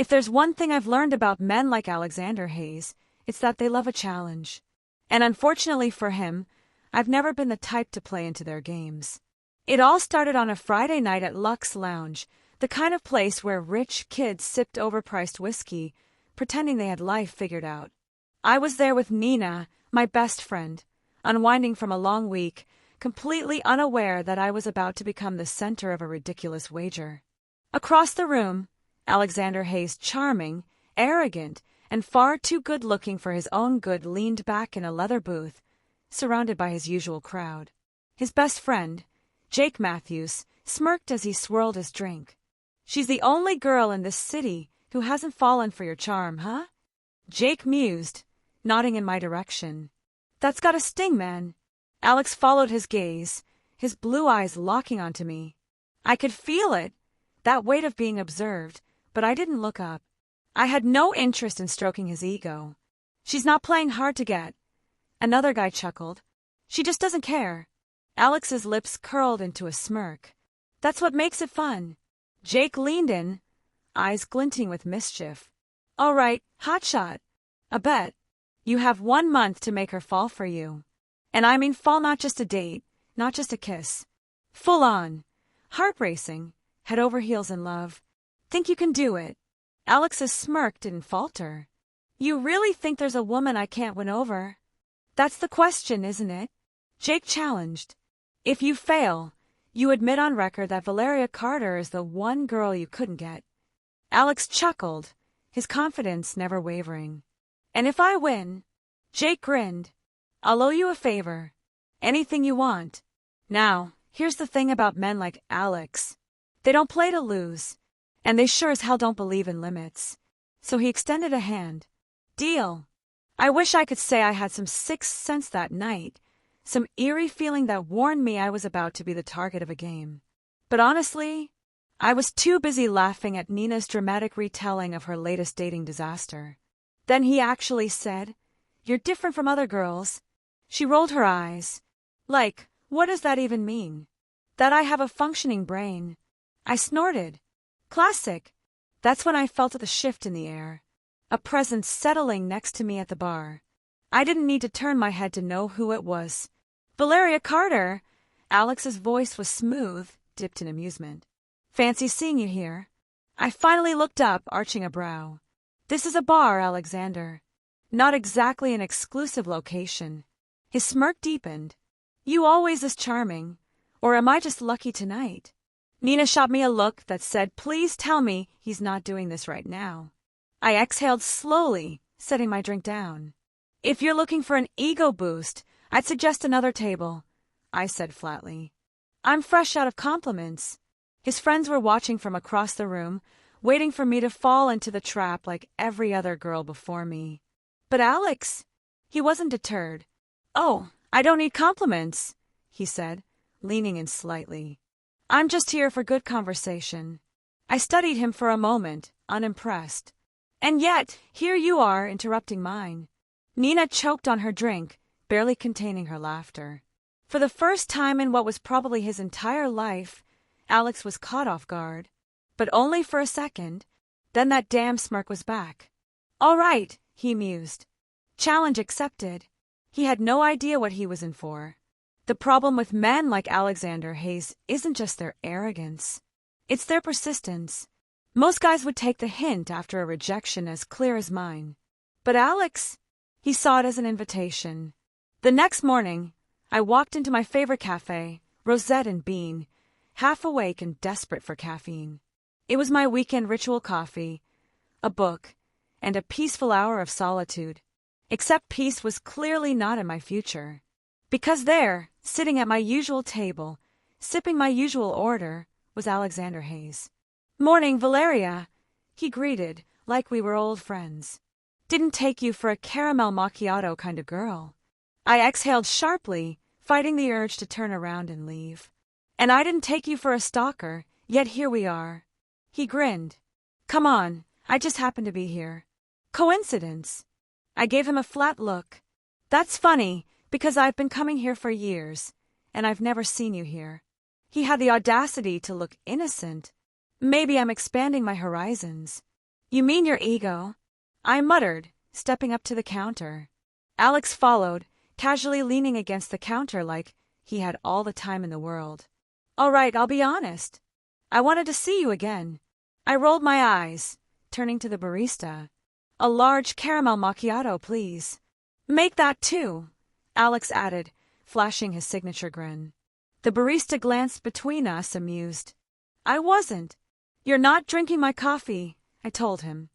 If there's one thing I've learned about men like Alexander Hayes, it's that they love a challenge. And unfortunately for him, I've never been the type to play into their games. It all started on a Friday night at Lux Lounge, the kind of place where rich kids sipped overpriced whiskey, pretending they had life figured out. I was there with Nina, my best friend, unwinding from a long week, completely unaware that I was about to become the center of a ridiculous wager. Across the room, Alexander Hayes, charming, arrogant, and far too good-looking for his own good, leaned back in a leather booth, surrounded by his usual crowd. His best friend, Jake Matthews, smirked as he swirled his drink. "She's the only girl in this city who hasn't fallen for your charm, huh?" Jake mused, nodding in my direction. "That's got a sting, man." Alex followed his gaze, his blue eyes locking onto me. I could feel it, that weight of being observed, but I didn't look up. I had no interest in stroking his ego. "She's not playing hard to get." Another guy chuckled. "She just doesn't care." Alex's lips curled into a smirk. "That's what makes it fun." Jake leaned in, eyes glinting with mischief. "All right, hotshot. A bet. You have 1 month to make her fall for you. And I mean fall, not just a date, not just a kiss. Full on. Heart racing, head over heels in love. Think you can do it?" Alex's smirk didn't falter. "You really think there's a woman I can't win over?" "That's the question, isn't it?" Jake challenged. "If you fail, you admit on record that Valeria Carter is the one girl you couldn't get." Alex chuckled, his confidence never wavering. "And if I win?" Jake grinned. "I'll owe you a favor. Anything you want." Now, here's the thing about men like Alex. They don't play to lose, and they sure as hell don't believe in limits. So he extended a hand. "Deal." I wish I could say I had some sixth sense that night, some eerie feeling that warned me I was about to be the target of a game. But honestly, I was too busy laughing at Nina's dramatic retelling of her latest dating disaster. Then he actually said, "You're different from other girls." She rolled her eyes. "Like, what does that even mean?" "That I have a functioning brain." I snorted. "Classic." That's when I felt the shift in the air, a presence settling next to me at the bar. I didn't need to turn my head to know who it was. "Valeria Carter!" Alex's voice was smooth, dipped in amusement. "Fancy seeing you here." I finally looked up, arching a brow. "This is a bar, Alexander. Not exactly an exclusive location." His smirk deepened. "You always this charming. Or am I just lucky tonight?" Nina shot me a look that said, "Please tell me he's not doing this right now." I exhaled slowly, setting my drink down. "If you're looking for an ego boost, I'd suggest another table," I said flatly. "I'm fresh out of compliments." His friends were watching from across the room, waiting for me to fall into the trap like every other girl before me. But Alex, he wasn't deterred. "Oh, I don't need compliments," he said, leaning in slightly. "I'm just here for good conversation." I studied him for a moment, unimpressed. "And yet, here you are, interrupting mine." Nina choked on her drink, barely containing her laughter. For the first time in what was probably his entire life, Alex was caught off guard. But only for a second. Then that damn smirk was back. "All right," he mused. Challenge accepted. He had no idea what he was in for. The problem with men like Alexander Hayes isn't just their arrogance. It's their persistence. Most guys would take the hint after a rejection as clear as mine. But Alex, he saw it as an invitation. The next morning, I walked into my favorite cafe, Rosette and Bean, half awake and desperate for caffeine. It was my weekend ritual: coffee, a book, and a peaceful hour of solitude. Except peace was clearly not in my future. Because there, sitting at my usual table, sipping my usual order, was Alexander Hayes. "Morning, Valeria," he greeted, like we were old friends. "Didn't take you for a caramel macchiato kind of girl." I exhaled sharply, fighting the urge to turn around and leave. "And I didn't take you for a stalker, yet here we are." He grinned. "Come on, I just happened to be here." "Coincidence?" I gave him a flat look. "That's funny, because I've been coming here for years, and I've never seen you here." He had the audacity to look innocent. Maybe I'm expanding my horizons. You mean your ego? I muttered, stepping up to the counter. Alex followed, casually leaning against the counter like he had all the time in the world. All right, I'll be honest. I wanted to see you again. I rolled my eyes, turning to the barista. A large caramel macchiato, please. Make that too, Alex added, flashing his signature grin. The barista glanced between us, amused. I wasn't. You're not drinking my coffee, I told him.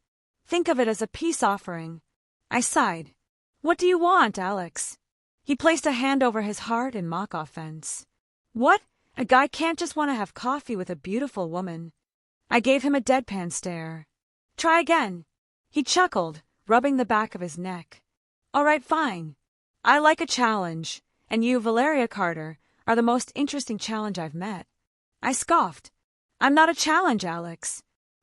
Think of it as a peace offering. I sighed. What do you want, Alex? He placed a hand over his heart in mock offense. What? A guy can't just want to have coffee with a beautiful woman. I gave him a deadpan stare. Try again. He chuckled, rubbing the back of his neck. All right, fine. I like a challenge, and you, Valeria Carter, are the most interesting challenge I've met. I scoffed. I'm not a challenge, Alex.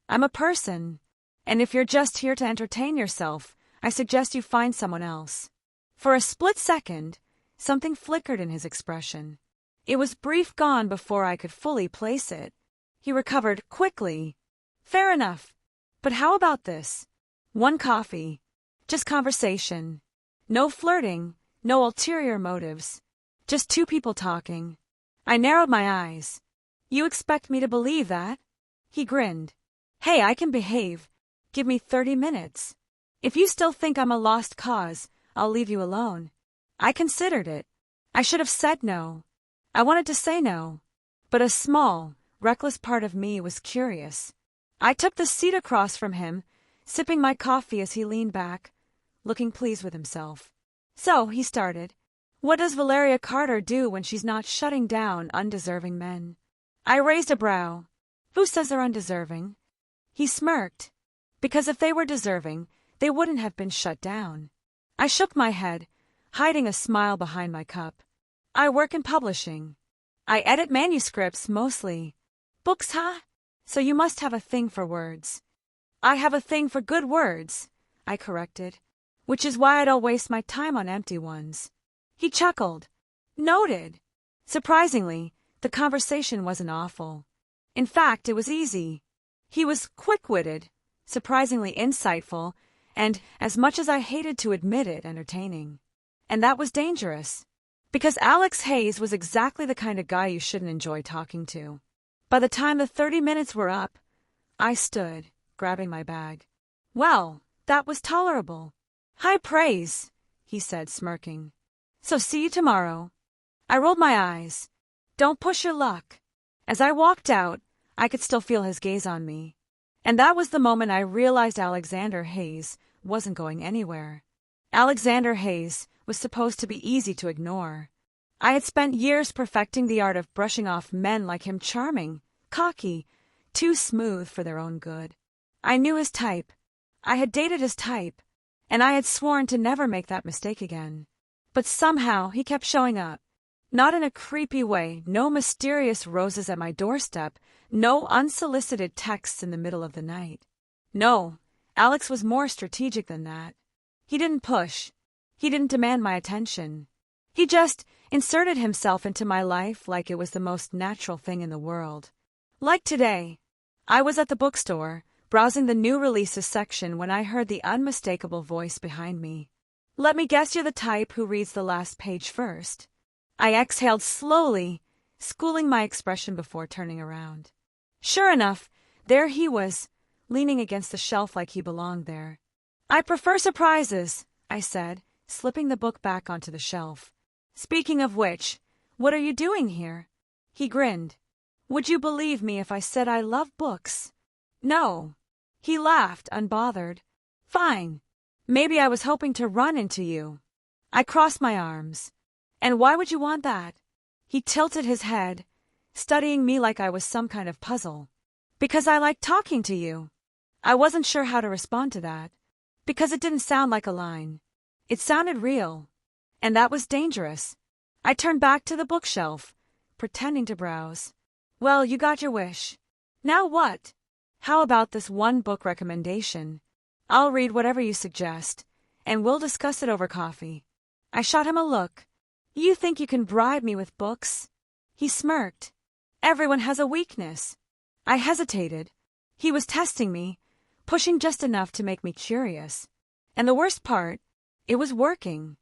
I'm a person. And if you're just here to entertain yourself, I suggest you find someone else. For a split second, something flickered in his expression. It was brief, gone before I could fully place it. He recovered quickly. Fair enough. But how about this? One coffee. Just conversation. No flirting, no ulterior motives. Just two people talking. I narrowed my eyes. You expect me to believe that? He grinned. Hey, I can behave. Give me 30 minutes. If you still think I'm a lost cause, I'll leave you alone. I considered it. I should have said no. I wanted to say no. But a small, reckless part of me was curious. I took the seat across from him, sipping my coffee as he leaned back, looking pleased with himself. So, he started, what does Valeria Carter do when she's not shutting down undeserving men? I raised a brow. Who says they're undeserving? He smirked. Because if they were deserving, they wouldn't have been shut down. I shook my head, hiding a smile behind my cup. I work in publishing. I edit manuscripts, mostly. Books, huh? So you must have a thing for words. I have a thing for good words, I corrected, which is why I don't waste my time on empty ones. He chuckled. Noted. Surprisingly, the conversation wasn't awful. In fact, it was easy. He was quick-witted, surprisingly insightful, and, as much as I hated to admit it, entertaining. And that was dangerous. Because Alex Hayes was exactly the kind of guy you shouldn't enjoy talking to. By the time the 30 minutes were up, I stood, grabbing my bag. Well, that was tolerable. High praise, he said, smirking. So see you tomorrow. I rolled my eyes. Don't push your luck. As I walked out, I could still feel his gaze on me. And that was the moment I realized Alexander Hayes wasn't going anywhere. Alexander Hayes was supposed to be easy to ignore. I had spent years perfecting the art of brushing off men like him, charming, cocky, too smooth for their own good. I knew his type. I had dated his type, and I had sworn to never make that mistake again. But somehow he kept showing up. Not in a creepy way, no mysterious roses at my doorstep, no unsolicited texts in the middle of the night. No, Alex was more strategic than that. He didn't push. He didn't demand my attention. He just inserted himself into my life like it was the most natural thing in the world. Like today, I was at the bookstore, browsing the new releases section when I heard the unmistakable voice behind me. Let me guess you're the type who reads the last page first. I exhaled slowly, schooling my expression before turning around. Sure enough, there he was, leaning against the shelf like he belonged there. I prefer surprises, I said, slipping the book back onto the shelf. Speaking of which, what are you doing here? He grinned. Would you believe me if I said I love books? No. He laughed, unbothered. Fine. Maybe I was hoping to run into you. I crossed my arms. And why would you want that? He tilted his head, studying me like I was some kind of puzzle. Because I like talking to you. I wasn't sure how to respond to that. Because it didn't sound like a line. It sounded real. And that was dangerous. I turned back to the bookshelf, pretending to browse. Well, you got your wish. Now what? How about this one book recommendation? I'll read whatever you suggest, and we'll discuss it over coffee. I shot him a look. You think you can bribe me with books? He smirked. Everyone has a weakness. I hesitated. He was testing me, pushing just enough to make me curious. And the worst part, it was working.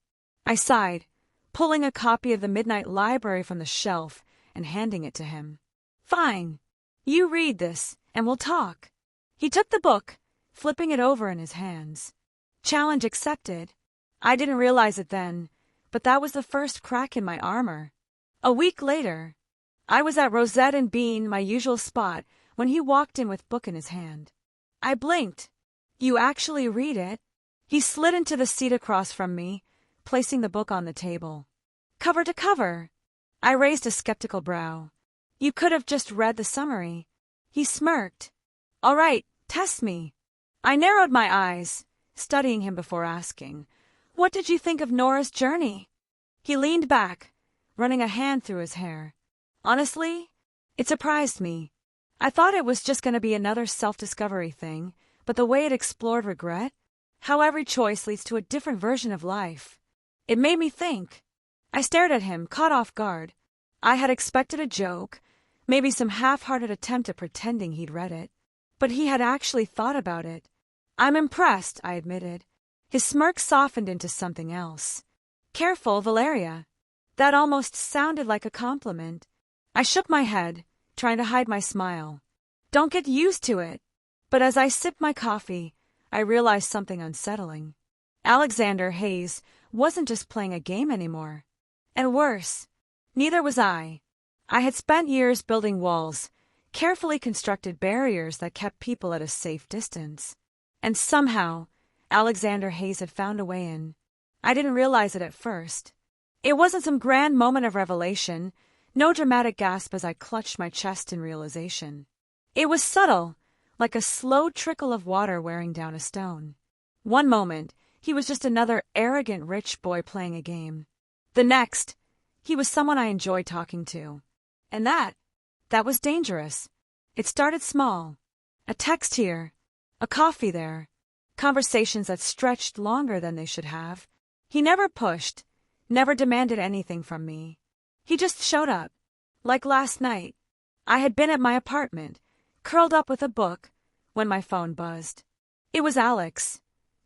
I sighed, pulling a copy of The Midnight Library from the shelf and handing it to him. Fine. You read this, and we'll talk. He took the book, flipping it over in his hands. Challenge accepted. I didn't realize it then, but that was the first crack in my armor. A week later, I was at Rosette and Bean, my usual spot, when he walked in with book in his hand. I blinked. You actually read it? He slid into the seat across from me, placing the book on the table. Cover to cover. I raised a skeptical brow. You could have just read the summary. He smirked. All right, test me. I narrowed my eyes, studying him before asking, What did you think of Nora's journey? He leaned back, running a hand through his hair. Honestly, it surprised me. I thought it was just going to be another self-discovery thing, but the way it explored regret, how every choice leads to a different version of life, it made me think. I stared at him, caught off guard. I had expected a joke, maybe some half-hearted attempt at pretending he'd read it, but he had actually thought about it. I'm impressed, I admitted. His smirk softened into something else. Careful, Valeria. That almost sounded like a compliment. I shook my head, trying to hide my smile. Don't get used to it. But as I sipped my coffee, I realized something unsettling. Alexander Hayes wasn't just playing a game anymore. And worse, neither was I. I had spent years building walls, carefully constructed barriers that kept people at a safe distance. And somehow, Alexander Hayes had found a way in. I didn't realize it at first. It wasn't some grand moment of revelation, no dramatic gasp as I clutched my chest in realization. It was subtle, like a slow trickle of water wearing down a stone. One moment, he was just another arrogant rich boy playing a game. The next, he was someone I enjoyed talking to. And that was dangerous. It started small. A text here, a coffee there, conversations that stretched longer than they should have. He never pushed, never demanded anything from me. He just showed up. Like last night, I had been at my apartment, curled up with a book, when my phone buzzed. It was Alex.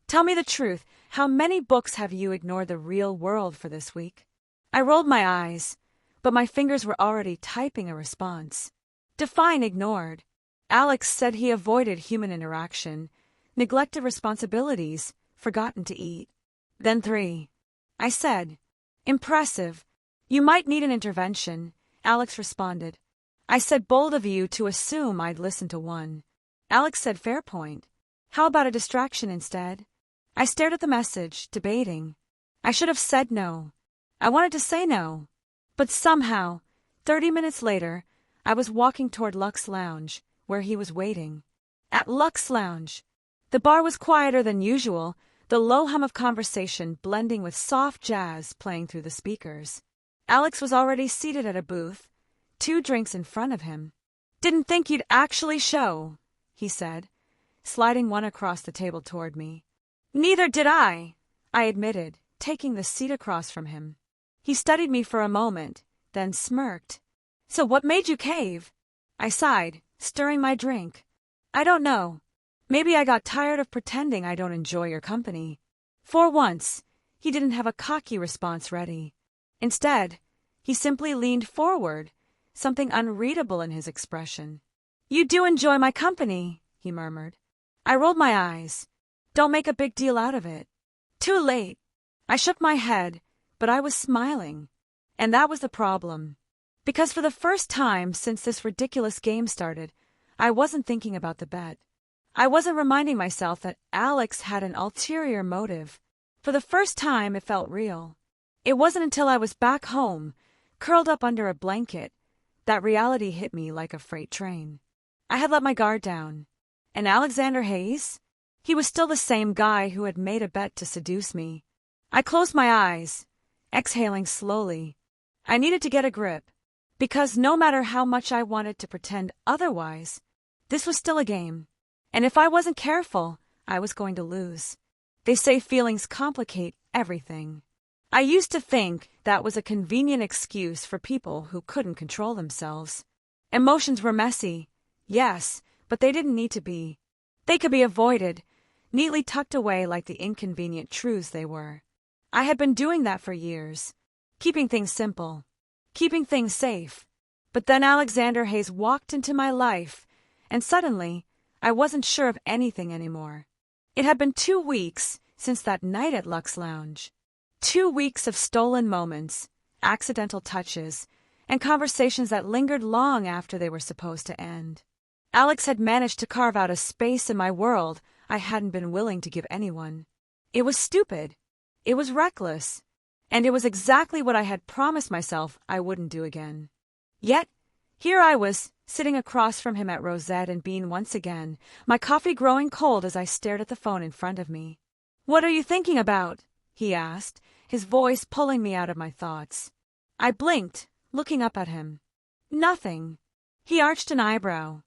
Tell me the truth, how many books have you ignored the real world for this week? I rolled my eyes, but my fingers were already typing a response. Define ignored. Alex said he avoided human interaction, neglected responsibilities, forgotten to eat. Then 3. I said, Impressive. You might need an intervention, Alex responded. I said bold of you to assume I'd listen to 1. Alex said fair point. How about a distraction instead? I stared at the message, debating. I should have said no. I wanted to say no. But somehow, 30 minutes later, I was walking toward Lux Lounge, where he was waiting. At Lux Lounge. The bar was quieter than usual, the low hum of conversation blending with soft jazz playing through the speakers. Alex was already seated at a booth, 2 drinks in front of him. Didn't think you'd actually show, he said, sliding one across the table toward me. Neither did I admitted, taking the seat across from him. He studied me for a moment, then smirked. So what made you cave? I sighed, stirring my drink. I don't know. Maybe I got tired of pretending I don't enjoy your company. For once, he didn't have a cocky response ready. Instead, he simply leaned forward, something unreadable in his expression. You do enjoy my company, he murmured. I rolled my eyes. Don't make a big deal out of it. Too late. I shook my head, but I was smiling. And that was the problem. Because for the first time since this ridiculous game started, I wasn't thinking about the bet. I wasn't reminding myself that Alex had an ulterior motive. For the first time, it felt real. It wasn't until I was back home, curled up under a blanket, that reality hit me like a freight train. I had let my guard down. And Alexander Hayes? He was still the same guy who had made a bet to seduce me. I closed my eyes, exhaling slowly. I needed to get a grip, because no matter how much I wanted to pretend otherwise, this was still a game. And if I wasn't careful, I was going to lose. They say feelings complicate everything. I used to think that was a convenient excuse for people who couldn't control themselves. Emotions were messy, yes, but they didn't need to be. They could be avoided, neatly tucked away like the inconvenient truths they were. I had been doing that for years, keeping things simple, keeping things safe. But then Alexander Hayes walked into my life, and suddenly, I wasn't sure of anything anymore. It had been 2 weeks since that night at Lux Lounge. 2 weeks of stolen moments, accidental touches, and conversations that lingered long after they were supposed to end. Alex had managed to carve out a space in my world I hadn't been willing to give anyone. It was stupid. It was reckless. And it was exactly what I had promised myself I wouldn't do again. Yet, here I was, sitting across from him at Rosette and Bean once again, my coffee growing cold as I stared at the phone in front of me. "What are you thinking about?" he asked, his voice pulling me out of my thoughts. I blinked, looking up at him. "Nothing." He arched an eyebrow.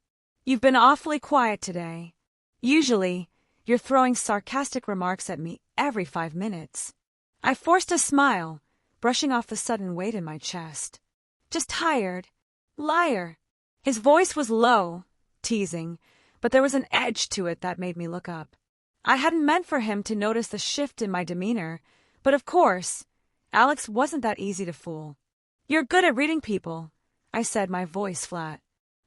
"You've been awfully quiet today. Usually, you're throwing sarcastic remarks at me every 5 minutes." I forced a smile, brushing off the sudden weight in my chest. "Just tired. Liar." His voice was low, teasing, but there was an edge to it that made me look up. I hadn't meant for him to notice the shift in my demeanor, but of course, Alex wasn't that easy to fool. "You're good at reading people," I said, my voice flat.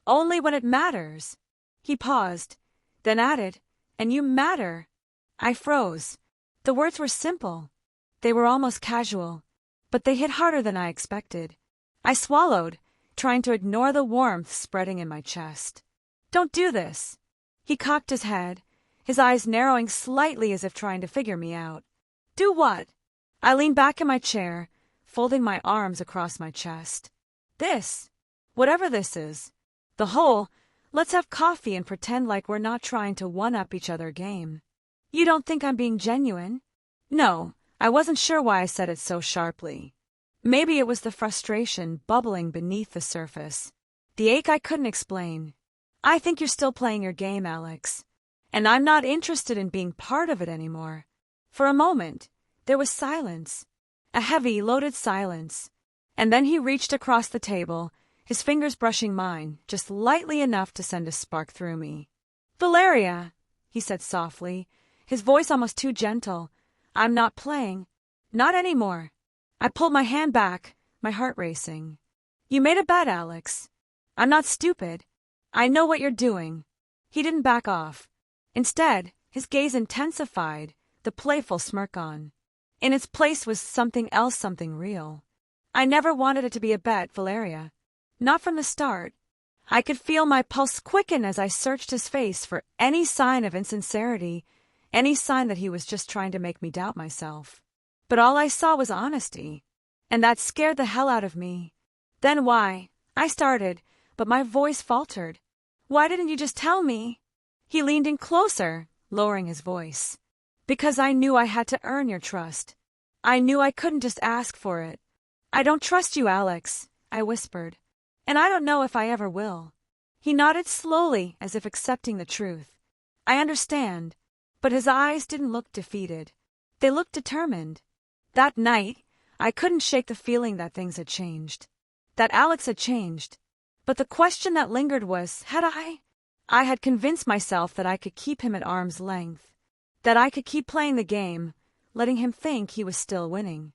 "Only when it matters." He paused, then added, "And you matter." I froze. The words were simple. They were almost casual, but they hit harder than I expected. I swallowed, trying to ignore the warmth spreading in my chest. "Don't do this." He cocked his head, his eyes narrowing slightly as if trying to figure me out. "Do what?" I leaned back in my chair, folding my arms across my chest. "This. Whatever this is. The whole, let's have coffee and pretend like we're not trying to one-up each other game. You don't think I'm being genuine?" No, I wasn't sure why I said it so sharply. Maybe it was the frustration bubbling beneath the surface, the ache I couldn't explain. "I think you're still playing your game, Alex, and I'm not interested in being part of it anymore." For a moment, there was silence, a heavy, loaded silence, and then he reached across the table, his fingers brushing mine, just lightly enough to send a spark through me. "Valeria," he said softly, his voice almost too gentle, "I'm not playing. Not anymore." I pulled my hand back, my heart racing. "You made a bet, Alex. I'm not stupid. I know what you're doing." He didn't back off. Instead, his gaze intensified, the playful smirk on. In its place was something else, something real. "I never wanted it to be a bet, Valeria. Not from the start." I could feel my pulse quicken as I searched his face for any sign of insincerity, any sign that he was just trying to make me doubt myself. But all I saw was honesty, and that scared the hell out of me. "Then why?" I started, but my voice faltered. "Why didn't you just tell me?" He leaned in closer, lowering his voice. "Because I knew I had to earn your trust. I knew I couldn't just ask for it." "I don't trust you, Alex," I whispered, "and I don't know if I ever will." He nodded slowly, as if accepting the truth. "I understand," but his eyes didn't look defeated. They looked determined. That night, I couldn't shake the feeling that things had changed, that Alex had changed. But the question that lingered was, had I? I had convinced myself that I could keep him at arm's length, that I could keep playing the game, letting him think he was still winning.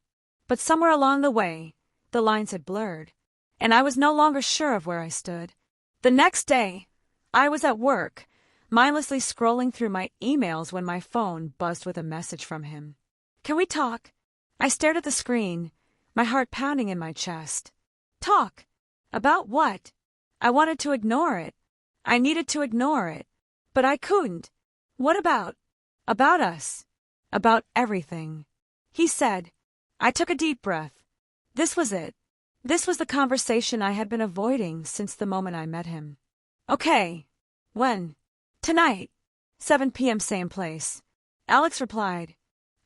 But somewhere along the way, the lines had blurred, and I was no longer sure of where I stood. The next day, I was at work, mindlessly scrolling through my emails when my phone buzzed with a message from him. "Can we talk?" I stared at the screen, my heart pounding in my chest. Talk? About what? I wanted to ignore it. I needed to ignore it. But I couldn't. "What about?" "About us. About everything." He said. I took a deep breath. This was it. This was the conversation I had been avoiding since the moment I met him. "Okay. When?" "Tonight. 7 p.m. same place." Alex replied.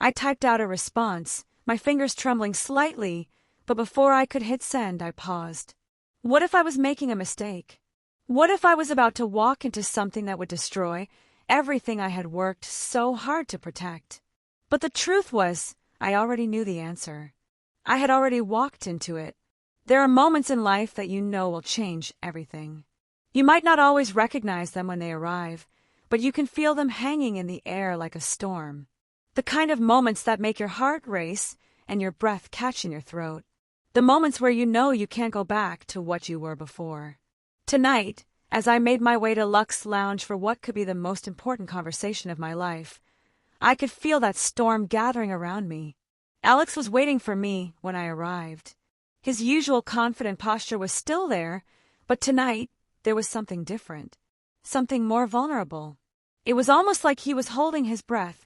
I typed out a response, my fingers trembling slightly, but before I could hit send, I paused. What if I was making a mistake? What if I was about to walk into something that would destroy everything I had worked so hard to protect? But the truth was, I already knew the answer. I had already walked into it. There are moments in life that you know will change everything. You might not always recognize them when they arrive, but you can feel them hanging in the air like a storm. The kind of moments that make your heart race and your breath catch in your throat. The moments where you know you can't go back to what you were before. Tonight, as I made my way to Lux's lounge for what could be the most important conversation of my life, I could feel that storm gathering around me. Alex was waiting for me when I arrived. His usual confident posture was still there, but tonight there was something different, something more vulnerable. It was almost like he was holding his breath,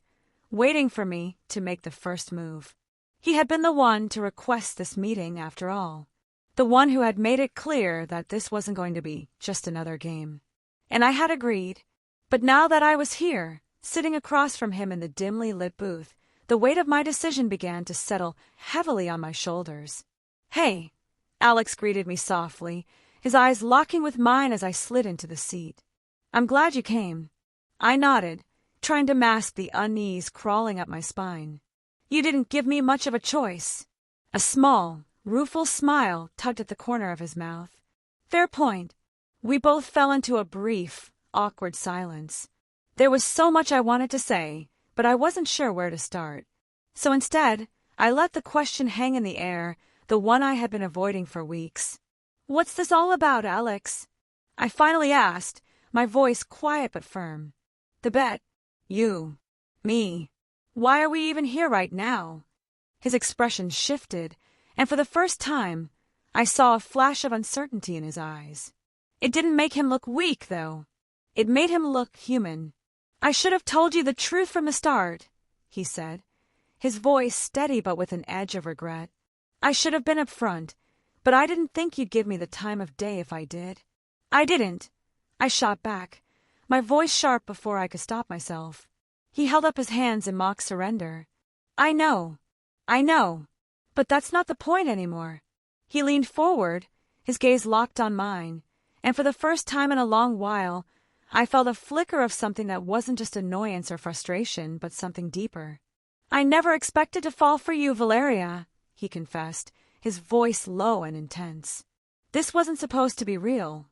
waiting for me to make the first move. He had been the one to request this meeting after all, the one who had made it clear that this wasn't going to be just another game. And I had agreed, but now that I was here, sitting across from him in the dimly lit booth, the weight of my decision began to settle heavily on my shoulders. "Hey," Alex greeted me softly, his eyes locking with mine as I slid into the seat. "I'm glad you came." I nodded, trying to mask the unease crawling up my spine. "You didn't give me much of a choice." A small, rueful smile tugged at the corner of his mouth. "Fair point." We both fell into a brief, awkward silence. There was so much I wanted to say, but I wasn't sure where to start. So instead, I let the question hang in the air, the one I had been avoiding for weeks. "What's this all about, Alex?" I finally asked, my voice quiet but firm. "The bet. You. Me. Why are we even here right now?" His expression shifted, and for the first time, I saw a flash of uncertainty in his eyes. It didn't make him look weak, though. It made him look human. "I should have told you the truth from the start," he said, his voice steady but with an edge of regret. "I should have been upfront, but I didn't think you'd give me the time of day if I did." "I didn't," I shot back, my voice sharp before I could stop myself. He held up his hands in mock surrender. I know, but that's not the point anymore." He leaned forward, his gaze locked on mine, and for the first time in a long while, I felt a flicker of something that wasn't just annoyance or frustration, but something deeper. "I never expected to fall for you, Valeria," he confessed, his voice low and intense. This wasn't supposed to be real,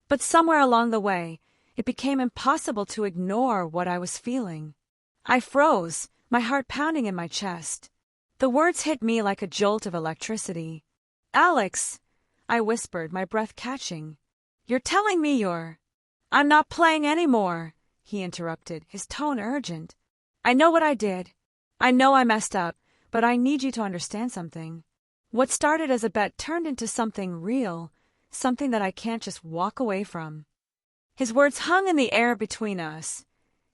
but somewhere along the way, it became impossible to ignore what I was feeling. I froze, my heart pounding in my chest. The words hit me like a jolt of electricity. "Alex," I whispered, my breath catching. "You're telling me you're—" "I'm not playing anymore," he interrupted, his tone urgent. "I know what I did. I know I messed up, but I need you to understand something. What started as a bet turned into something real, something that I can't just walk away from." His words hung in the air between us,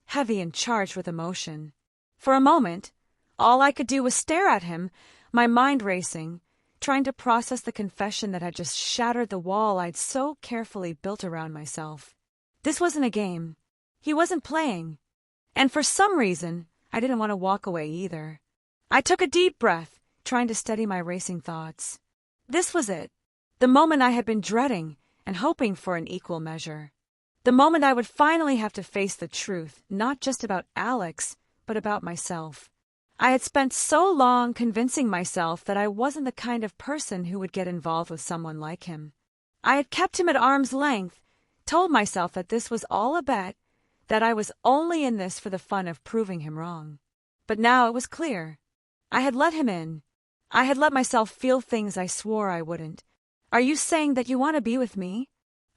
heavy and charged with emotion. For a moment, all I could do was stare at him, my mind racing, trying to process the confession that had just shattered the wall I'd so carefully built around myself. This wasn't a game. He wasn't playing. And for some reason, I didn't want to walk away either. I took a deep breath, trying to steady my racing thoughts. This was it, the moment I had been dreading and hoping for in equal measure. The moment I would finally have to face the truth, not just about Alex, but about myself. I had spent so long convincing myself that I wasn't the kind of person who would get involved with someone like him. I had kept him at arm's length, told myself that this was all a bet, that I was only in this for the fun of proving him wrong. But now it was clear. I had let him in. I had let myself feel things I swore I wouldn't. "Are you saying that you want to be with me?"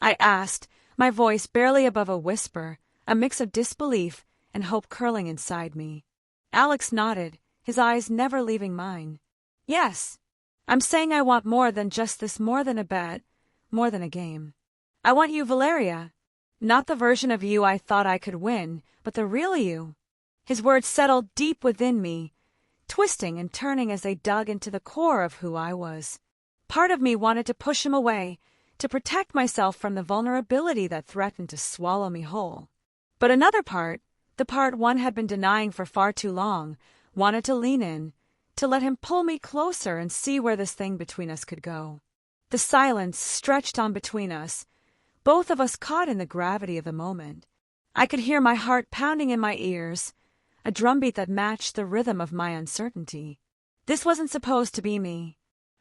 I asked, my voice barely above a whisper, a mix of disbelief and hope curling inside me. Alex nodded, his eyes never leaving mine. "Yes. I'm saying I want more than just this, more than a bet, more than a game. I want you, Valeria. Not the version of you I thought I could win, but the real you." His words settled deep within me, twisting and turning as they dug into the core of who I was. Part of me wanted to push him away, to protect myself from the vulnerability that threatened to swallow me whole. But another part, the part one had been denying for far too long, wanted to lean in, to let him pull me closer and see where this thing between us could go. The silence stretched on between us, both of us caught in the gravity of the moment. I could hear my heart pounding in my ears, a drumbeat that matched the rhythm of my uncertainty. This wasn't supposed to be me.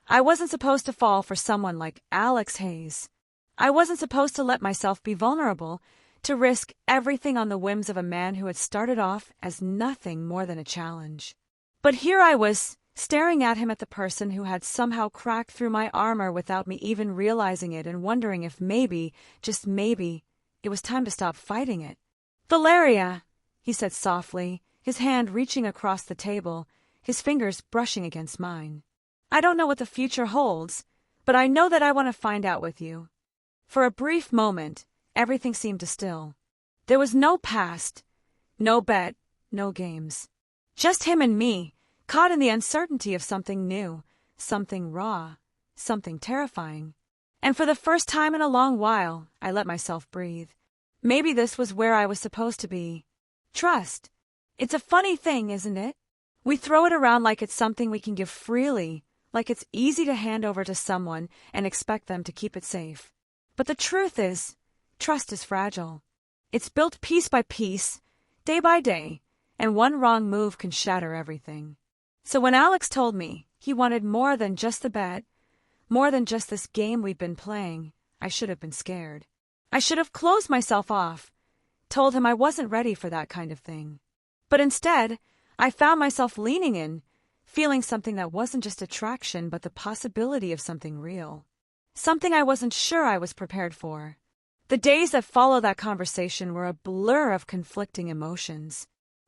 I wasn't supposed to fall for someone like Alex Hayes. I wasn't supposed to let myself be vulnerable, to risk everything on the whims of a man who had started off as nothing more than a challenge. But here I was, staring at him, at the person who had somehow cracked through my armor without me even realizing it, and wondering if maybe, just maybe, it was time to stop fighting it. "Valeria," he said softly, his hand reaching across the table, his fingers brushing against mine. "I don't know what the future holds, but I know that I want to find out with you." For a brief moment, everything seemed to still. There was no past, no bet, no games. Just him and me, caught in the uncertainty of something new, something raw, something terrifying. And for the first time in a long while, I let myself breathe. Maybe this was where I was supposed to be. Trust. It's a funny thing, isn't it? We throw it around like it's something we can give freely, like it's easy to hand over to someone and expect them to keep it safe. But the truth is, trust is fragile. It's built piece by piece, day by day, and one wrong move can shatter everything. So when Alex told me he wanted more than just the bet, more than just this game we'd been playing, I should have been scared. I should have closed myself off, told him I wasn't ready for that kind of thing. But instead, I found myself leaning in, feeling something that wasn't just attraction but the possibility of something real. Something I wasn't sure I was prepared for. The days that followed that conversation were a blur of conflicting emotions.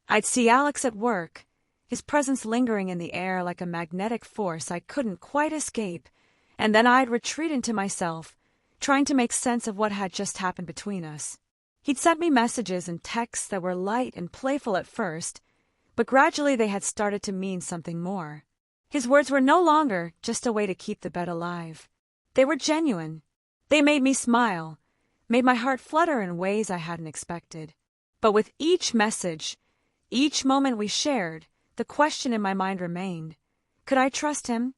I'd see Alex at work, his presence lingering in the air like a magnetic force I couldn't quite escape, and then I'd retreat into myself, trying to make sense of what had just happened between us. He'd sent me messages and texts that were light and playful at first, but gradually they had started to mean something more. His words were no longer just a way to keep the bet alive. They were genuine. They made me smile, made my heart flutter in ways I hadn't expected. But with each message, each moment we shared, the question in my mind remained, could I trust him?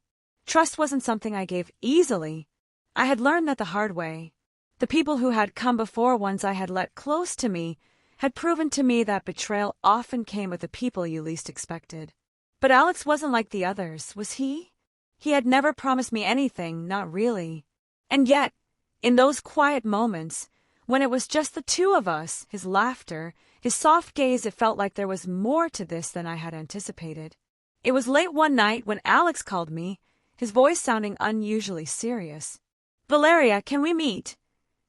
Trust wasn't something I gave easily. I had learned that the hard way. The people who had come before, ones I had let close to me, had proven to me that betrayal often came with the people you least expected. But Alex wasn't like the others, was he? He had never promised me anything, not really. And yet, in those quiet moments, when it was just the two of us, his laughter, his soft gaze, it felt like there was more to this than I had anticipated. It was late one night when Alex called me, his voice sounding unusually serious. "Valeria, can we meet?"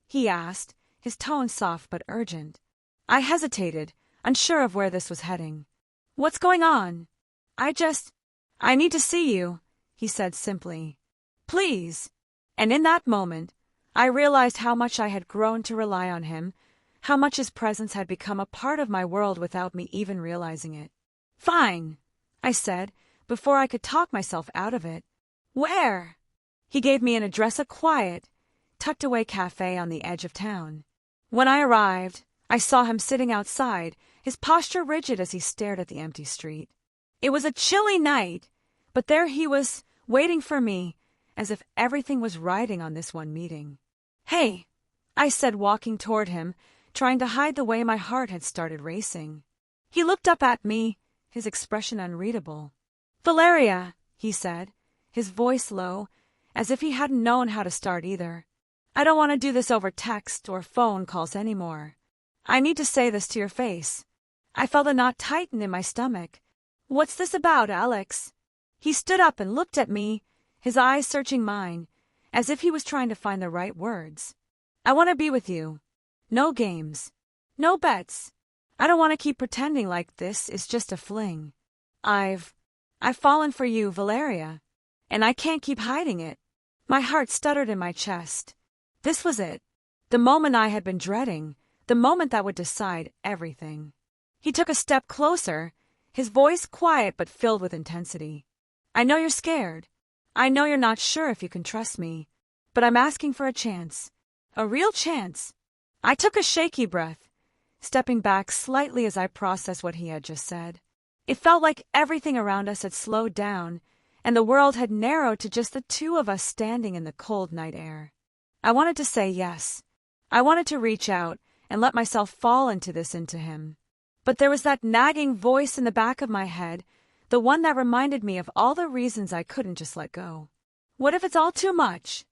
he asked, his tone soft but urgent. I hesitated, unsure of where this was heading. "What's going on?" I need to see you," he said simply. "Please." And in that moment, I realized how much I had grown to rely on him, how much his presence had become a part of my world without me even realizing it. "Fine," I said, before I could talk myself out of it. "Where?" He gave me an address, a quiet, tucked-away cafe on the edge of town. When I arrived, I saw him sitting outside, his posture rigid as he stared at the empty street. It was a chilly night, but there he was, waiting for me, as if everything was riding on this one meeting. "Hey," I said, walking toward him, trying to hide the way my heart had started racing. He looked up at me, his expression unreadable. "Valeria," he said, his voice low, as if he hadn't known how to start either. "I don't want to do this over text or phone calls anymore. I need to say this to your face." I felt a knot tighten in my stomach. "What's this about, Alex?" He stood up and looked at me, his eyes searching mine, as if he was trying to find the right words. "I want to be with you. No games. No bets. I don't want to keep pretending like this is just a fling. I've fallen for you, Valeria, and I can't keep hiding it." My heart stuttered in my chest. This was it. The moment I had been dreading, the moment that would decide everything. He took a step closer, his voice quiet but filled with intensity. "I know you're scared. I know you're not sure if you can trust me, but I'm asking for a chance. A real chance." I took a shaky breath, stepping back slightly as I processed what he had just said. It felt like everything around us had slowed down, and the world had narrowed to just the two of us standing in the cold night air. I wanted to say yes. I wanted to reach out and let myself fall into him. But there was that nagging voice in the back of my head, the one that reminded me of all the reasons I couldn't just let go. "What if it's all too much?"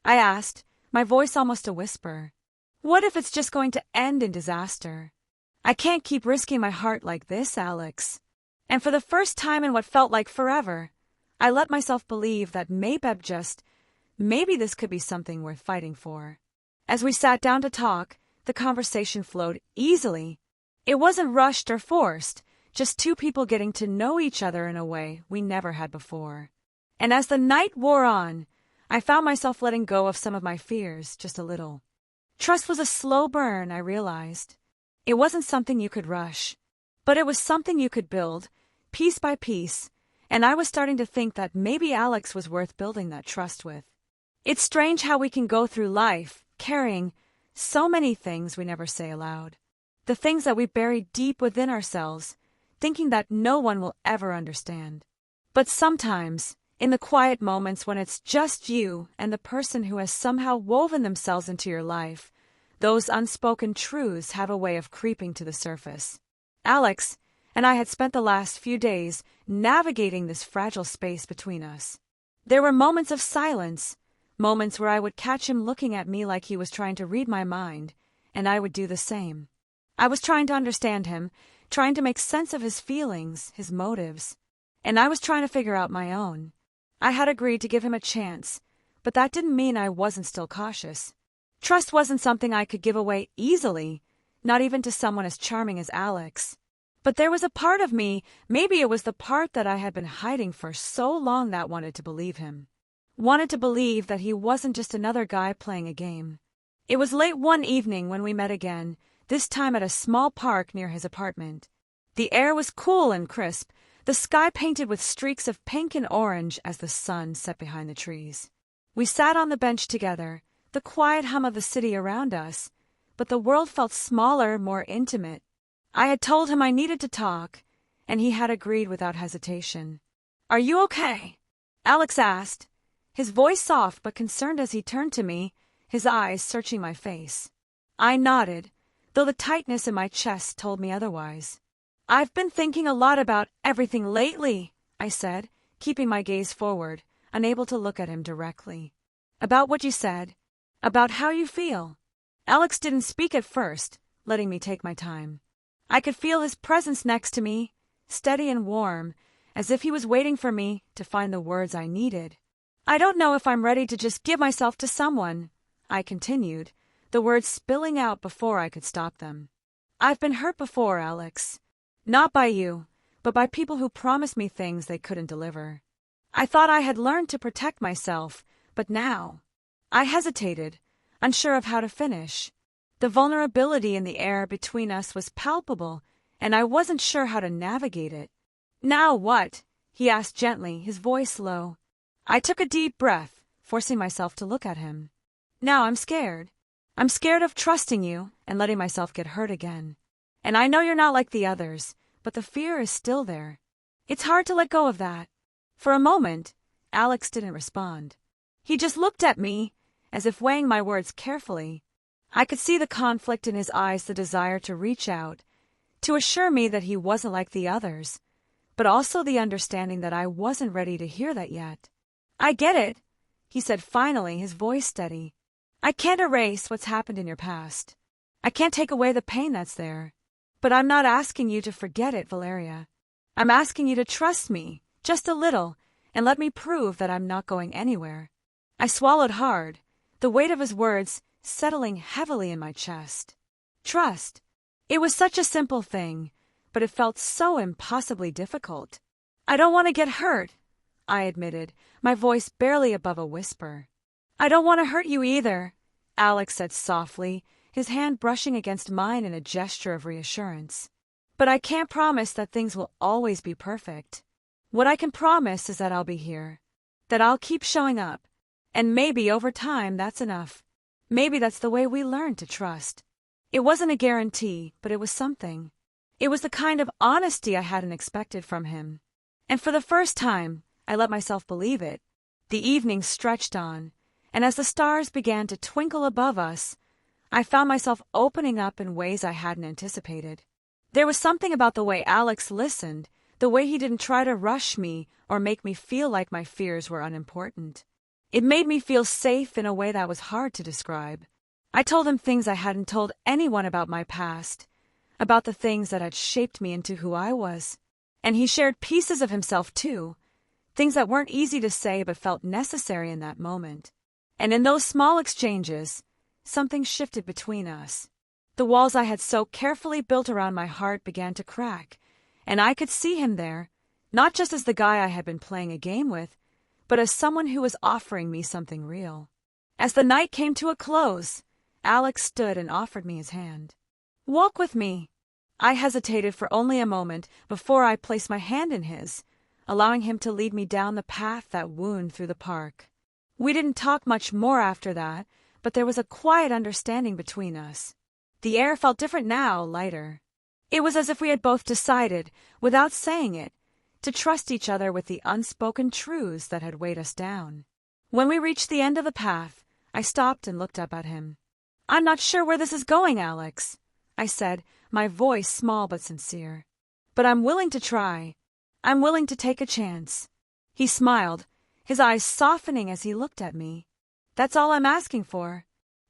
I asked, my voice almost a whisper. What if it's just going to end in disaster? I can't keep risking my heart like this, Alex. And for the first time in what felt like forever, I let myself believe that maybe this could be something worth fighting for. As we sat down to talk, the conversation flowed easily. It wasn't rushed or forced, just two people getting to know each other in a way we never had before. And as the night wore on, I found myself letting go of some of my fears just a little. Trust was a slow burn, I realized. It wasn't something you could rush, but it was something you could build, piece by piece, and I was starting to think that maybe Alex was worth building that trust with. It's strange how we can go through life, carrying so many things we never say aloud. The things that we bury deep within ourselves, thinking that no one will ever understand. But sometimes, in the quiet moments when it's just you and the person who has somehow woven themselves into your life, those unspoken truths have a way of creeping to the surface. Alex and I had spent the last few days navigating this fragile space between us. There were moments of silence, moments where I would catch him looking at me like he was trying to read my mind, and I would do the same. I was trying to understand him, trying to make sense of his feelings, his motives, and I was trying to figure out my own. I had agreed to give him a chance, but that didn't mean I wasn't still cautious. Trust wasn't something I could give away easily, not even to someone as charming as Alex. But there was a part of me, maybe it was the part that I had been hiding for so long, that wanted to believe him. Wanted to believe that he wasn't just another guy playing a game. It was late one evening when we met again, this time at a small park near his apartment. The air was cool and crisp, the sky painted with streaks of pink and orange as the sun set behind the trees. We sat on the bench together, the quiet hum of the city around us, but the world felt smaller, more intimate. I had told him I needed to talk, and he had agreed without hesitation. "Are you okay?" Alex asked, his voice soft but concerned as he turned to me, his eyes searching my face. I nodded, though the tightness in my chest told me otherwise. "I've been thinking a lot about everything lately," I said, keeping my gaze forward, unable to look at him directly. "About what you said, about how you feel." Alex didn't speak at first, letting me take my time. I could feel his presence next to me, steady and warm, as if he was waiting for me to find the words I needed. "I don't know if I'm ready to just give myself to someone," I continued, the words spilling out before I could stop them. "I've been hurt before, Alex. Not by you, but by people who promised me things they couldn't deliver. I thought I had learned to protect myself, but now—" I hesitated, unsure of how to finish. The vulnerability in the air between us was palpable, and I wasn't sure how to navigate it. "Now what?" he asked gently, his voice low. I took a deep breath, forcing myself to look at him. "Now I'm scared. I'm scared of trusting you and letting myself get hurt again. And I know you're not like the others, but the fear is still there. It's hard to let go of that." For a moment, Alex didn't respond. He just looked at me, as if weighing my words carefully. I could see the conflict in his eyes, the desire to reach out, to assure me that he wasn't like the others, but also the understanding that I wasn't ready to hear that yet. "I get it," he said finally, his voice steady. "I can't erase what's happened in your past. I can't take away the pain that's there. But I'm not asking you to forget it, Valeria. I'm asking you to trust me, just a little, and let me prove that I'm not going anywhere." I swallowed hard, the weight of his words settling heavily in my chest. Trust. It was such a simple thing, but it felt so impossibly difficult. "I don't want to get hurt," I admitted, my voice barely above a whisper. "I don't want to hurt you either," Alex said softly, his hand brushing against mine in a gesture of reassurance. "But I can't promise that things will always be perfect. What I can promise is that I'll be here, that I'll keep showing up, and maybe over time that's enough. Maybe that's the way we learn to trust." It wasn't a guarantee, but it was something. It was the kind of honesty I hadn't expected from him. And for the first time, I let myself believe it. The evening stretched on, and as the stars began to twinkle above us, I found myself opening up in ways I hadn't anticipated. There was something about the way Alex listened, the way he didn't try to rush me or make me feel like my fears were unimportant. It made me feel safe in a way that was hard to describe. I told him things I hadn't told anyone about my past, about the things that had shaped me into who I was. And he shared pieces of himself too, things that weren't easy to say but felt necessary in that moment. And in those small exchanges, something shifted between us. The walls I had so carefully built around my heart began to crack, and I could see him there, not just as the guy I had been playing a game with, but as someone who was offering me something real. As the night came to a close, Alex stood and offered me his hand. "Walk with me." I hesitated for only a moment before I placed my hand in his, allowing him to lead me down the path that wound through the park. We didn't talk much more after that, but there was a quiet understanding between us. The air felt different now, lighter. It was as if we had both decided, without saying it, to trust each other with the unspoken truths that had weighed us down. When we reached the end of the path, I stopped and looked up at him. "I'm not sure where this is going, Alex," I said, my voice small but sincere. "But I'm willing to try. I'm willing to take a chance." He smiled, his eyes softening as he looked at me. "That's all I'm asking for."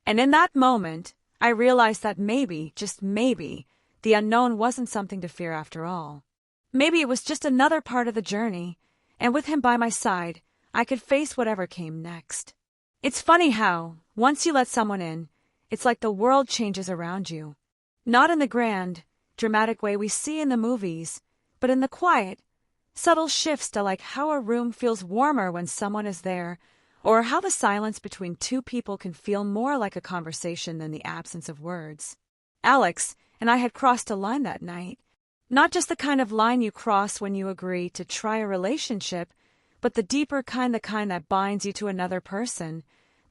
And in that moment, I realized that maybe, just maybe, the unknown wasn't something to fear after all. Maybe it was just another part of the journey, and with him by my side, I could face whatever came next. It's funny how, once you let someone in, it's like the world changes around you. Not in the grand, dramatic way we see in the movies, but in the quiet, subtle shifts to like how a room feels warmer when someone is there, or how the silence between two people can feel more like a conversation than the absence of words. Alex and I had crossed a line that night. Not just the kind of line you cross when you agree to try a relationship, but the deeper kind, the kind that binds you to another person,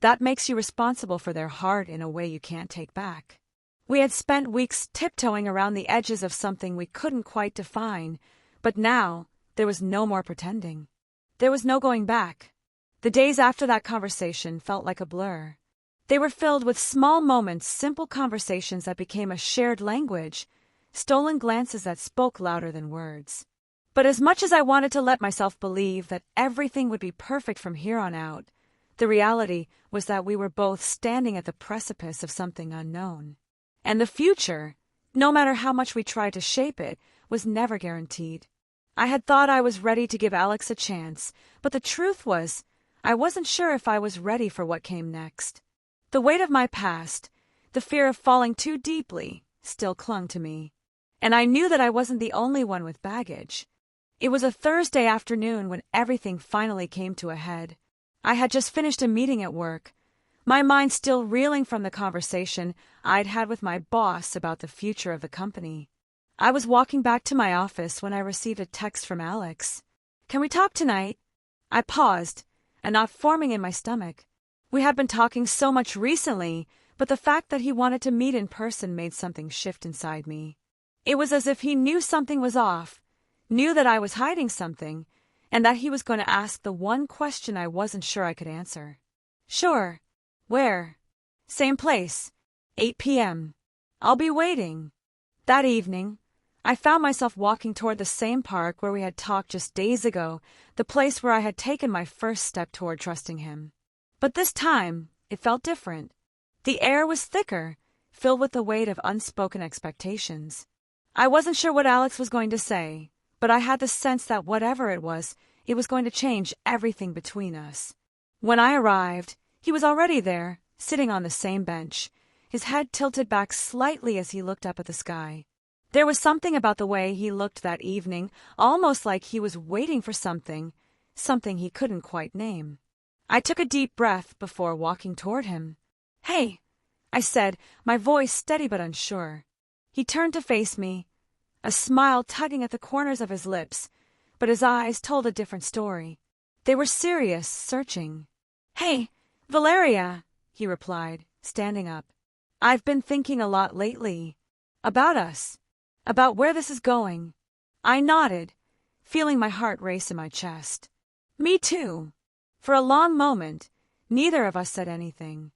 that makes you responsible for their heart in a way you can't take back. We had spent weeks tiptoeing around the edges of something we couldn't quite define, but now there was no more pretending. There was no going back. The days after that conversation felt like a blur. They were filled with small moments, simple conversations that became a shared language, stolen glances that spoke louder than words. But as much as I wanted to let myself believe that everything would be perfect from here on out, the reality was that we were both standing at the precipice of something unknown. And the future, no matter how much we tried to shape it, was never guaranteed. I had thought I was ready to give Alex a chance, but the truth was, I wasn't sure if I was ready for what came next. The weight of my past, the fear of falling too deeply, still clung to me. And I knew that I wasn't the only one with baggage. It was a Thursday afternoon when everything finally came to a head. I had just finished a meeting at work, my mind still reeling from the conversation I'd had with my boss about the future of the company. I was walking back to my office when I received a text from Alex. "Can we talk tonight?" I paused, a knot forming in my stomach. We had been talking so much recently, but the fact that he wanted to meet in person made something shift inside me. It was as if he knew something was off, knew that I was hiding something, and that he was going to ask the one question I wasn't sure I could answer. "Sure. Where?" "Same place. 8 p.m. I'll be waiting." That evening, I found myself walking toward the same park where we had talked just days ago, the place where I had taken my first step toward trusting him. But this time, it felt different. The air was thicker, filled with the weight of unspoken expectations. I wasn't sure what Alex was going to say, but I had the sense that whatever it was going to change everything between us. When I arrived, he was already there, sitting on the same bench, his head tilted back slightly as he looked up at the sky. There was something about the way he looked that evening, almost like he was waiting for something he couldn't quite name. I took a deep breath before walking toward him. "Hey," I said, my voice steady but unsure. He turned to face me, a smile tugging at the corners of his lips, but his eyes told a different story. They were serious, searching. "Hey, Valeria," he replied, standing up. "I've been thinking a lot lately. About us. About where this is going." I nodded, feeling my heart race in my chest. "Me too." For a long moment, neither of us said anything.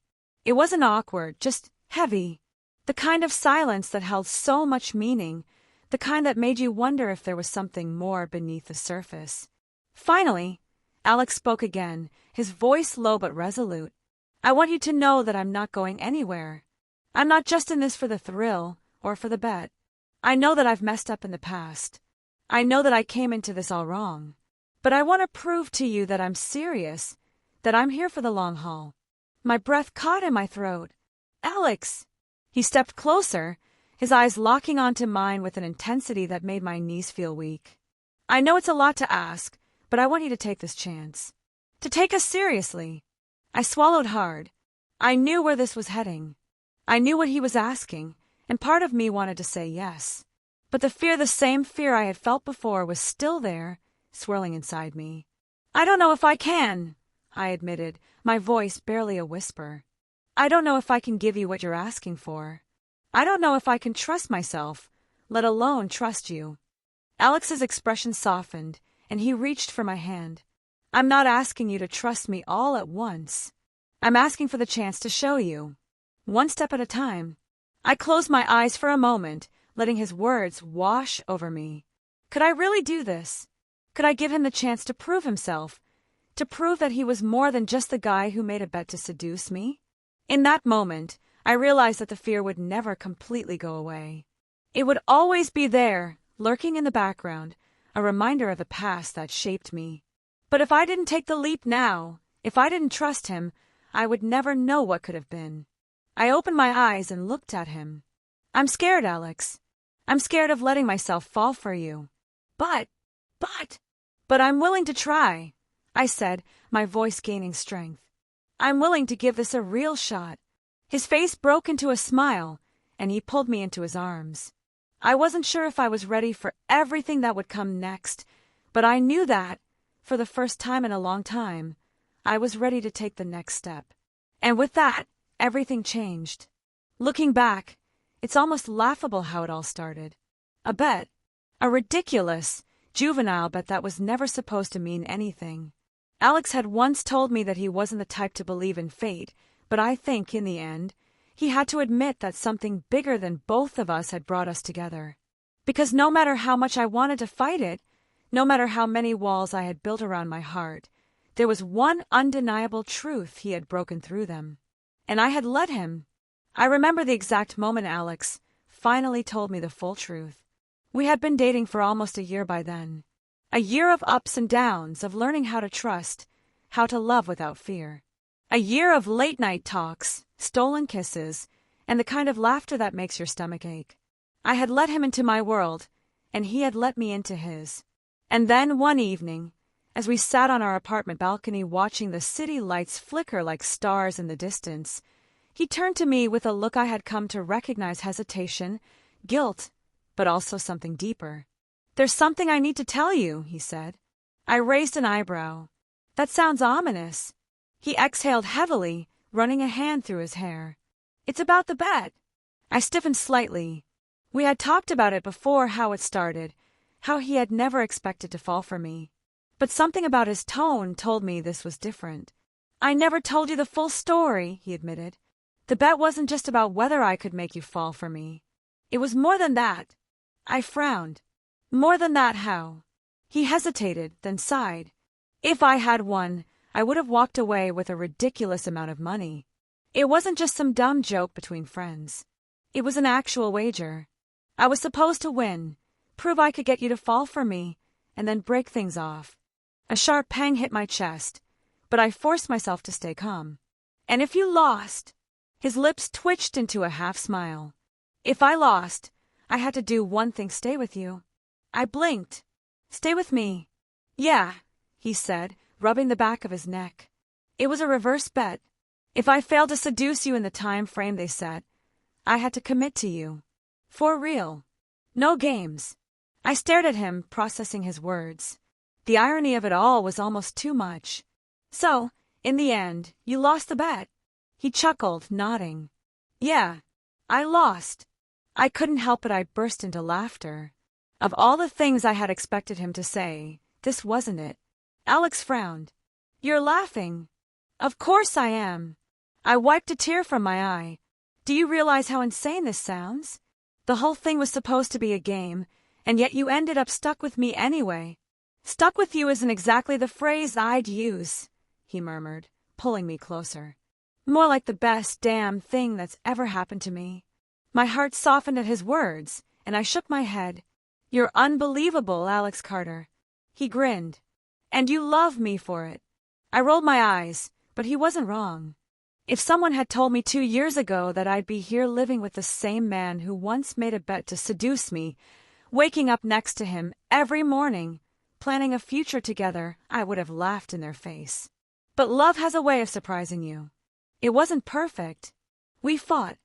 It wasn't awkward, just heavy. The kind of silence that held so much meaning, the kind that made you wonder if there was something more beneath the surface. Finally, Alex spoke again, his voice low but resolute. "I want you to know that I'm not going anywhere. I'm not just in this for the thrill or for the bet. I know that I've messed up in the past. I know that I came into this all wrong. But I want to prove to you that I'm serious, that I'm here for the long haul. My breath caught in my throat. Alex! He stepped closer, his eyes locking onto mine with an intensity that made my knees feel weak. I know it's a lot to ask, but I want you to take this chance. To take us seriously. I swallowed hard. I knew where this was heading. I knew what he was asking, and part of me wanted to say yes. But the same fear I had felt before, was still there, swirling inside me. I don't know if I can, I admitted, my voice barely a whisper. I don't know if I can give you what you're asking for. I don't know if I can trust myself, let alone trust you. Alex's expression softened, and he reached for my hand. I'm not asking you to trust me all at once. I'm asking for the chance to show you. One step at a time. I closed my eyes for a moment, letting his words wash over me. Could I really do this? Could I give him the chance to prove himself? To prove that he was more than just the guy who made a bet to seduce me? In that moment, I realized that the fear would never completely go away. It would always be there, lurking in the background, a reminder of the past that shaped me. But if I didn't take the leap now, if I didn't trust him, I would never know what could have been. I opened my eyes and looked at him. I'm scared, Alex. I'm scared of letting myself fall for you. But I'm willing to try, I said, my voice gaining strength. I'm willing to give this a real shot. His face broke into a smile, and he pulled me into his arms. I wasn't sure if I was ready for everything that would come next, but I knew that, for the first time in a long time, I was ready to take the next step. And with that, everything changed. Looking back, it's almost laughable how it all started. A bet. A ridiculous, juvenile bet that was never supposed to mean anything. Alex had once told me that he wasn't the type to believe in fate, but I think, in the end, he had to admit that something bigger than both of us had brought us together. Because no matter how much I wanted to fight it, no matter how many walls I had built around my heart, there was one undeniable truth: he had broken through them. And I had let him. I remember the exact moment Alex finally told me the full truth. We had been dating for almost a year by then. A year of ups and downs, of learning how to trust, how to love without fear. A year of late-night talks, stolen kisses, and the kind of laughter that makes your stomach ache. I had let him into my world, and he had let me into his. And then one evening, as we sat on our apartment balcony watching the city lights flicker like stars in the distance, he turned to me with a look I had come to recognize: hesitation, guilt, but also something deeper. "There's something I need to tell you," he said. I raised an eyebrow. "That sounds ominous." He exhaled heavily, running a hand through his hair. "It's about the bet." I stiffened slightly. We had talked about it before, how it started, how he had never expected to fall for me. But something about his tone told me this was different. "I never told you the full story," he admitted. "The bet wasn't just about whether I could make you fall for me. It was more than that." I frowned. "More than that, how?" He hesitated, then sighed. "If I had won, I would have walked away with a ridiculous amount of money. It wasn't just some dumb joke between friends. It was an actual wager. I was supposed to win, prove I could get you to fall for me, and then break things off." A sharp pang hit my chest, but I forced myself to stay calm. "And if you lost?" His lips twitched into a half-smile. "If I lost, I had to do one thing: stay with you." I blinked. "Stay with me?" "Yeah," he said, rubbing the back of his neck. "It was a reverse bet. If I failed to seduce you in the time frame they set, I had to commit to you. For real. No games." I stared at him, processing his words. The irony of it all was almost too much. "So, in the end, you lost the bet?" He chuckled, nodding. "Yeah, I lost." I couldn't help it. I burst into laughter. Of all the things I had expected him to say, this wasn't it. Alex frowned. "You're laughing." "Of course I am." I wiped a tear from my eye. "Do you realize how insane this sounds? The whole thing was supposed to be a game, and yet you ended up stuck with me anyway." "Stuck with you isn't exactly the phrase I'd use," he murmured, pulling me closer. More like the best damn thing that's ever happened to me. My heart softened at his words, and I shook my head. You're unbelievable, Alex Carter. He grinned. And you love me for it. I rolled my eyes, but he wasn't wrong. If someone had told me 2 years ago that I'd be here living with the same man who once made a bet to seduce me, waking up next to him every morning, planning a future together, I would have laughed in their face. But love has a way of surprising you. It wasn't perfect. We fought.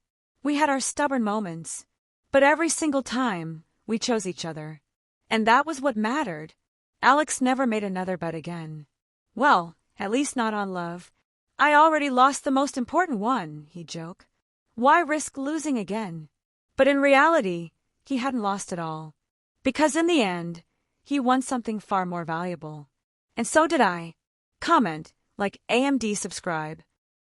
We had our stubborn moments. But every single time, we chose each other. And that was what mattered. Alex never made another bet again. Well, at least not on love. I already lost the most important one, he'd joke. Why risk losing again? But in reality, he hadn't lost it all. Because in the end, he won something far more valuable. And so did I. Comment, like, AMD, subscribe.